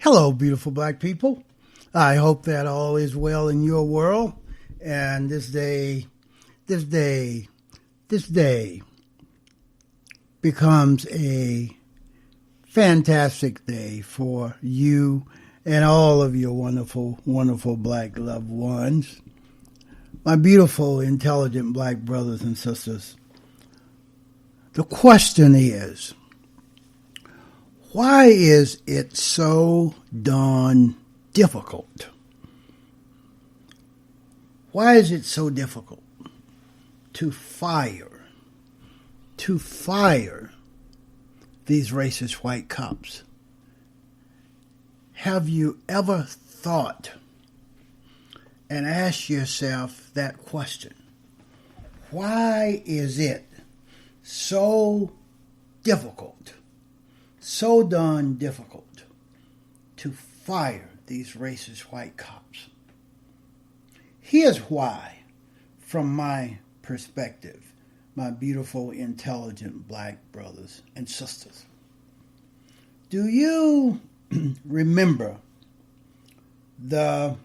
Hello, beautiful black people. I hope that all is well in your world. And this day becomes a fantastic day for you and all of your wonderful, wonderful black loved ones. My beautiful, intelligent black brothers and sisters. The question is, why is it so darn difficult? Why is it so difficult to fire these racist white cops? Have you ever thought and asked yourself that question? Why is it so difficult, so darn difficult to fire these racist white cops? Here's why, from my perspective, my beautiful, intelligent black brothers and sisters. Do you remember the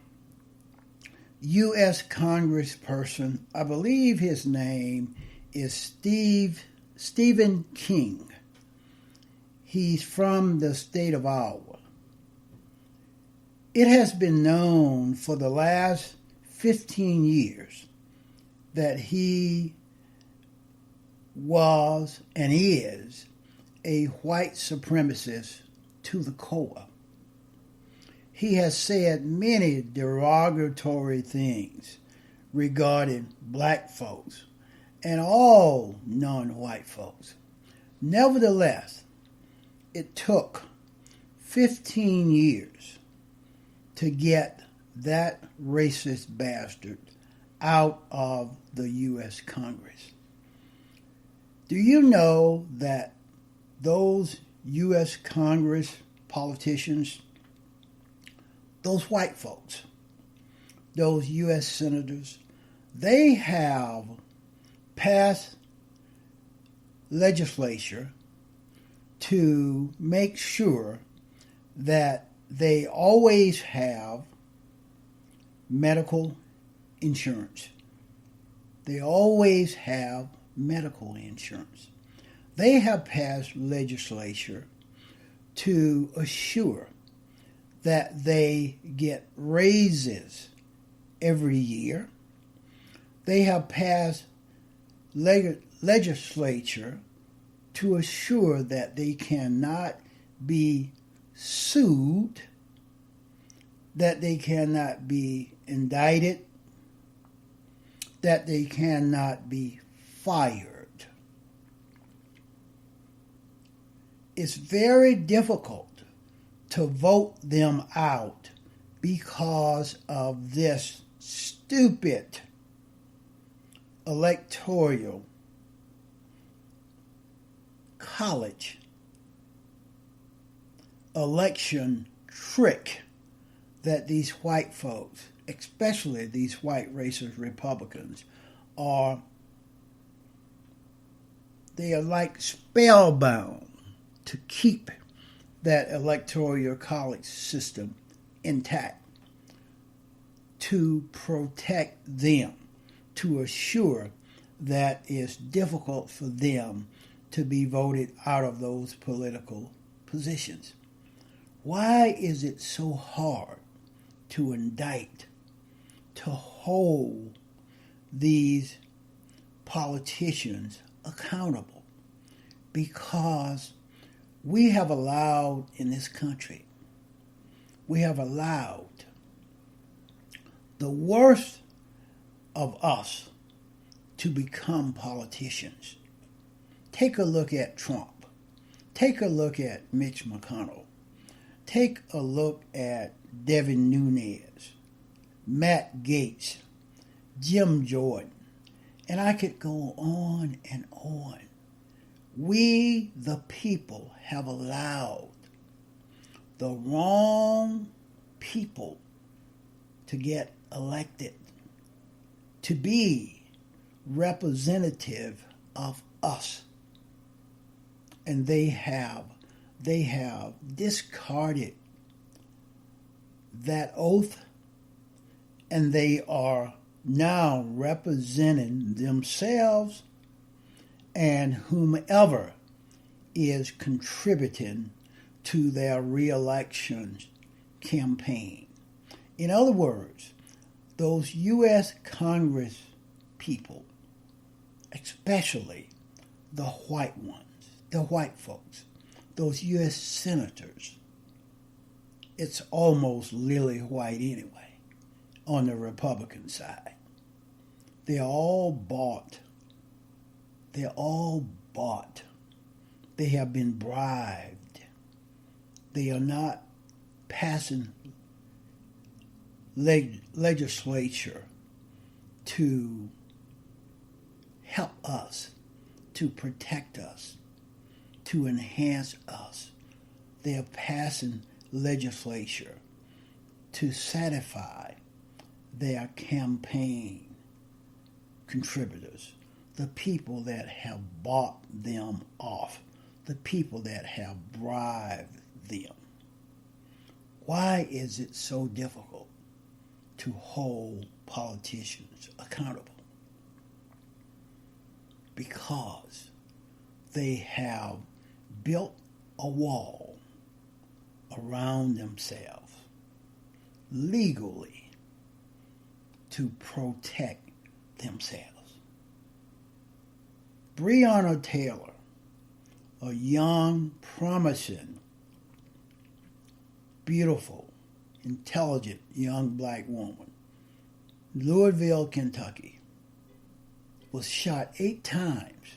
U.S. Congressperson? I believe his name is Stephen King. He's from the state of Iowa. It has been known for the last 15 years that he was and is a white supremacist to the core. He has said many derogatory things regarding black folks and all non-white folks. Nevertheless, it took 15 years to get that racist bastard out of the U.S. Congress. Do you know that those U.S. Congress politicians, those white folks, those U.S. senators, they have passed legislation to make sure that they always have medical insurance. They always have medical insurance. They have passed legislation to assure that they get raises every year. They have passed legislature to assure that they cannot be sued, that they cannot be indicted, that they cannot be fired. It's very difficult to vote them out because of this stupid electoral college election trick that these white folks, especially these white racist Republicans, they are like spellbound to keep that electoral college system intact, to protect them, to assure that it's difficult for them to be voted out of those political positions. Why is it so hard to indict, to hold these politicians accountable? Because we have allowed in this country, we have allowed the worst of us to become politicians. Take a look at Trump. Take a look at Mitch McConnell. Take a look at Devin Nunes, Matt Gaetz, Jim Jordan, and I could go on and on. We, the people, have allowed the wrong people to get elected, to be representative of us. And they have discarded that oath, and they are now representing themselves and whomever is contributing to their re-election campaign. In other words, those U.S. Congress people, especially the white ones, the white folks, those U.S. senators, it's almost lily white anyway on the Republican side. They're all bought. They're all bought. They have been bribed. They are not passing legislature to help us, to protect us, to enhance us. They are passing legislature to satisfy their campaign contributors, the people that have bought them off, the people that have bribed them. Why is it so difficult to hold politicians accountable? Because they have built a wall around themselves legally to protect themselves. Breonna Taylor, a young, promising, beautiful, intelligent young black woman, Louisville, Kentucky, was shot 8 times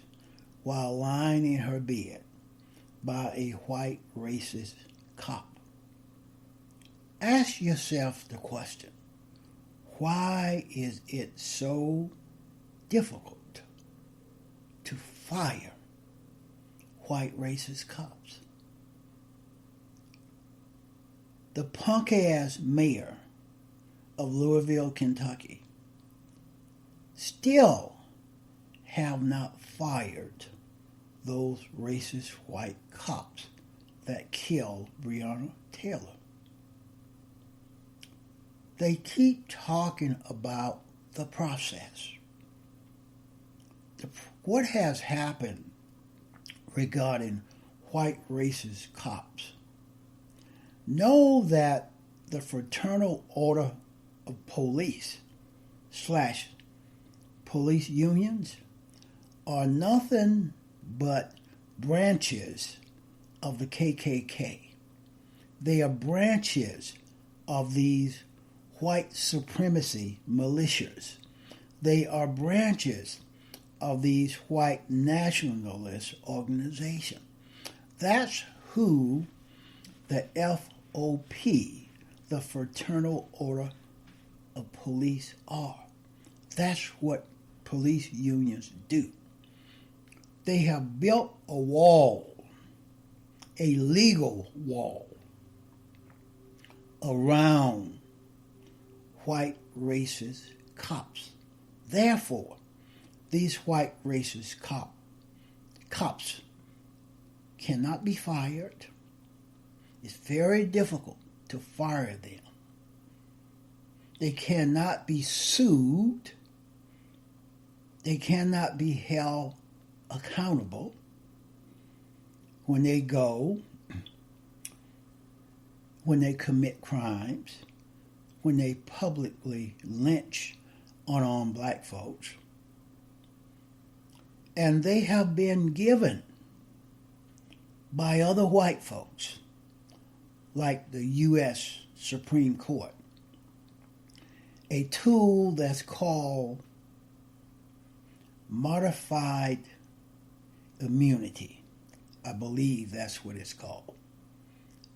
while lying in her bed by a white racist cop. Ask yourself the question, why is it so difficult to fire white racist cops? The punk-ass mayor of Louisville, Kentucky, still have not fired those racist white cops that killed Breonna Taylor. They keep talking about the process. What has happened regarding white racist cops? Know that the Fraternal Order of Police / police unions are nothing but branches of the KKK. They are branches of these white supremacy militias. They are branches of these white nationalist organizations. That's who the FOP, the Fraternal Order of Police, are. That's what police unions do. They have built a wall, a legal wall, around white racist cops. Therefore, these white racist cops cannot be fired. It's very difficult to fire them. They cannot be sued. They cannot be held accountable when they commit crimes, when they publicly lynch unarmed black folks. And they have been given by other white folks, like the U.S. Supreme Court, a tool that's called modified immunity. I believe that's what it's called.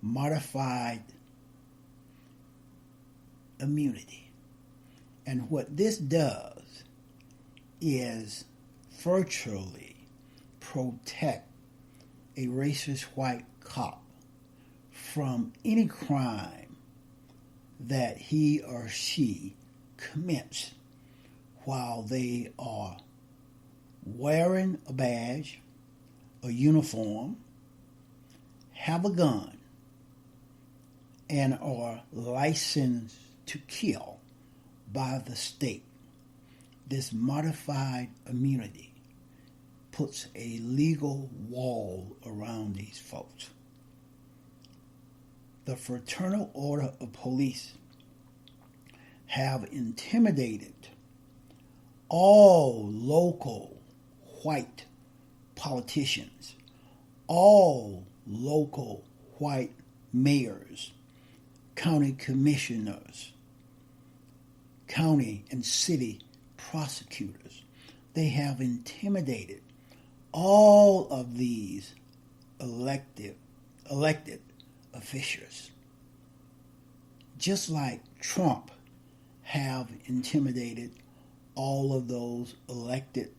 Modified immunity. And what this does is virtually protect a racist white cop from any crime that he or she commits while they are wearing a badge, a uniform, have a gun, and are licensed to kill by the state. This modified immunity puts a legal wall around these folks. The Fraternal Order of Police have intimidated all local white politicians, all local white mayors, county commissioners, county and city prosecutors. They have intimidated all of these elected officials. Just like Trump have intimidated all of those elected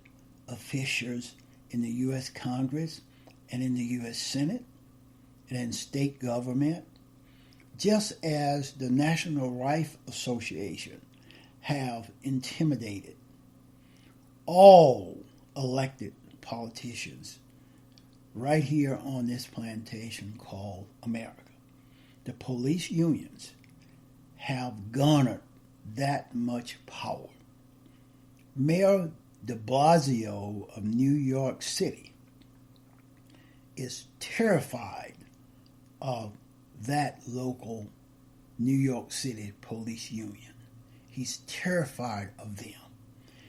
officials in the U.S. Congress and in the U.S. Senate and in state government, just as the National Rifle Association have intimidated all elected politicians right here on this plantation called America. The police unions have garnered that much power. Mayor de Blasio of New York City is terrified of that local New York City police union. He's terrified of them.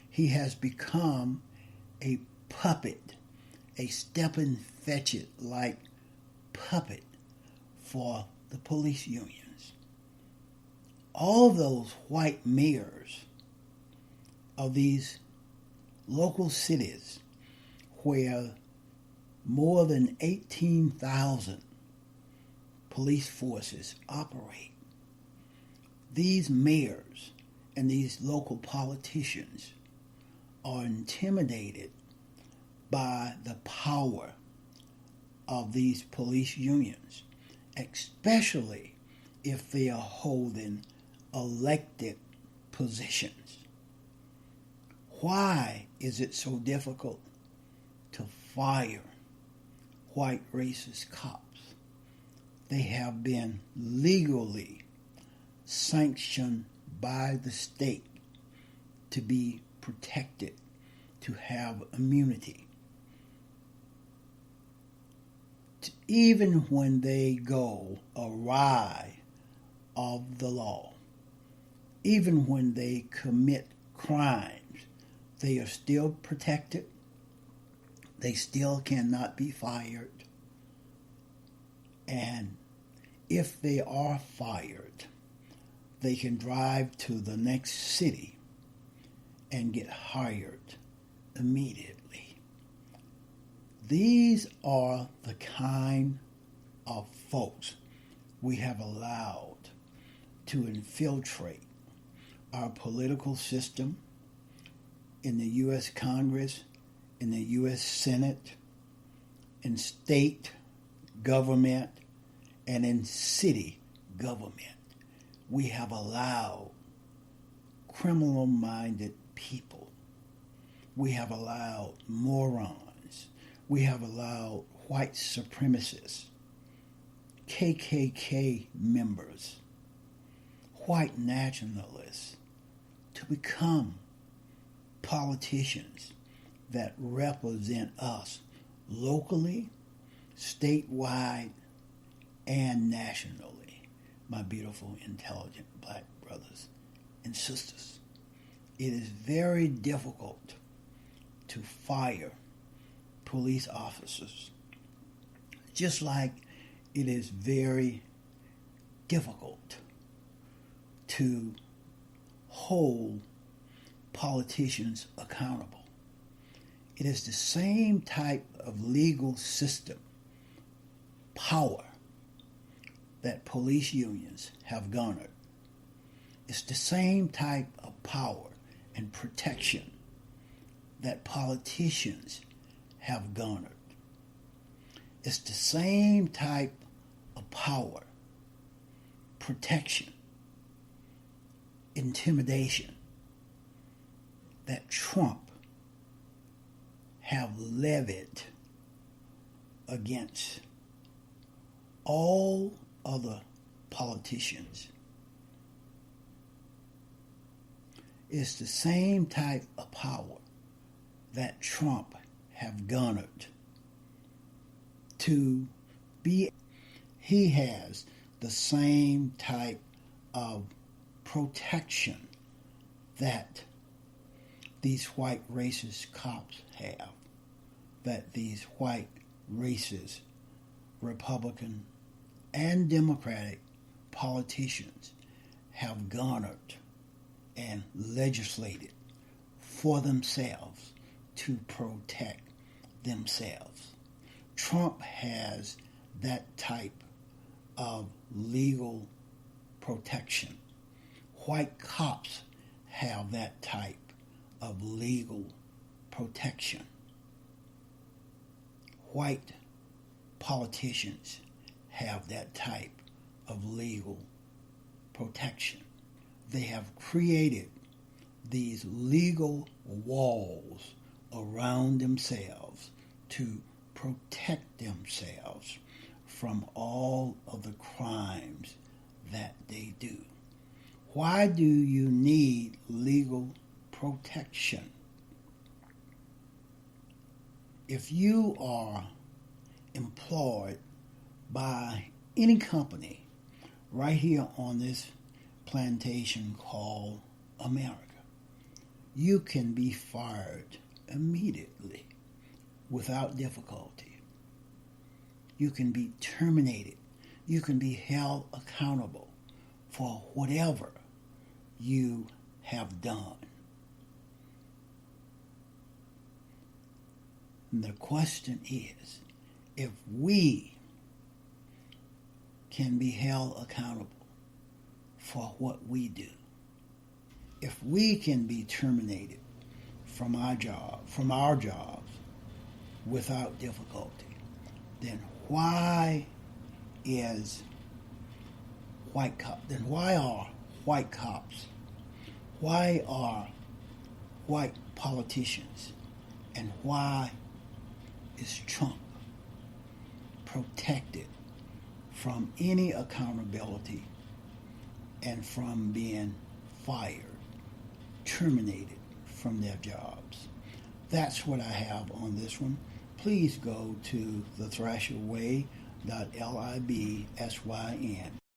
He has become a puppet, a step-and-fetch-it-like puppet for the police unions. All those white mayors of these local cities where more than 18,000 police forces operate, these mayors and these local politicians are intimidated by the power of these police unions, especially if they are holding elected positions. Why is it so difficult to fire white racist cops? They have been legally sanctioned by the state to be protected, to have immunity. Even when they go awry of the law, even when they commit crimes, they are still protected. They still cannot be fired. And if they are fired, they can drive to the next city and get hired immediately. These are the kind of folks we have allowed to infiltrate our political system in the U.S. Congress, in the U.S. Senate, in state government, and in city government. We have allowed criminal-minded people. We have allowed morons. We have allowed white supremacists, KKK members, white nationalists to become politicians that represent us locally, statewide, and nationally, my beautiful, intelligent black brothers and sisters. It is very difficult to fire police officers, just like it is very difficult to hold politicians accountable. It is the same type of legal system, power, that police unions have garnered. It's the same type of power and protection that politicians have garnered. It's the same type of power, protection, intimidation that Trump have levied against all other politicians. It's the same type of power that Trump have garnered to be. He has the same type of protection that these white racist cops have, that these white racist Republican and Democratic politicians have garnered and legislated for themselves to protect themselves. Trump has that type of legal protection. White cops have that type of legal protection. White politicians have that type of legal protection. They have created these legal walls around themselves to protect themselves from all of the crimes that they do. Why do you need legal protection? If you are employed by any company right here on this plantation called America, you can be fired immediately without difficulty. You can be terminated. You can be held accountable for whatever you have done. And the question is, if we can be held accountable for what we do, if we can be terminated from our jobs without difficulty, then why are white cops, why are white politicians, and why is Trump protected from any accountability and from being fired, terminated from their jobs? That's what I have on this one. Please go to thethrasherway.libsyn